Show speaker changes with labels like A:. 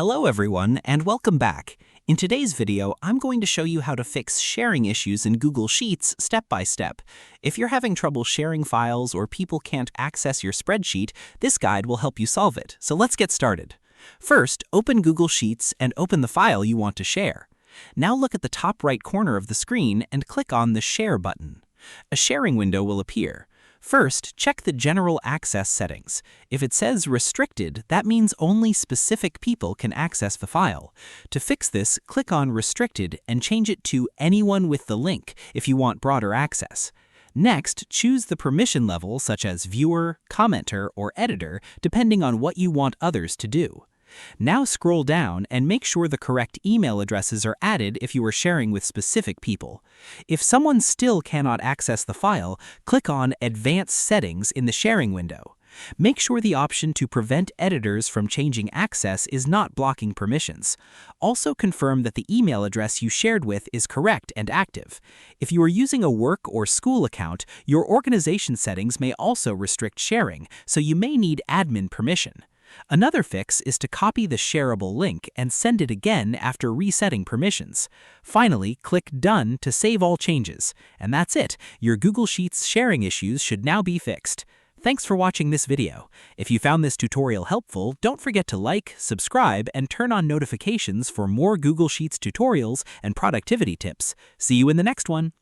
A: Hello everyone, and welcome back. In today's video, I'm going to show you how to fix sharing issues in Google Sheets step by step. If you're having trouble sharing files or people can't access your spreadsheet, this guide will help you solve it. So let's get started. First, open Google Sheets and open the file you want to share. Now look at the top right corner of the screen and click on the Share button. A sharing window will appear. First, check the General Access settings. If it says Restricted, that means only specific people can access the file. To fix this, click on Restricted and change it to Anyone with the link if you want broader access. Next, choose the permission level such as Viewer, Commenter, or Editor, depending on what you want others to do. Now scroll down and make sure the correct email addresses are added if you are sharing with specific people. If someone still cannot access the file, click on Advanced Settings in the sharing window. Make sure the option to prevent editors from changing access is not blocking permissions. Also confirm that the email address you shared with is correct and active. If you are using a work or school account, your organization settings may also restrict sharing, so you may need admin permission. Another fix is to copy the shareable link and send it again after resetting permissions. Finally, click Done to save all changes. And that's it. Your Google Sheets sharing issues should now be fixed. Thanks for watching this video. If you found this tutorial helpful, don't forget to like, subscribe, and turn on notifications for more Google Sheets tutorials and productivity tips. See you in the next one.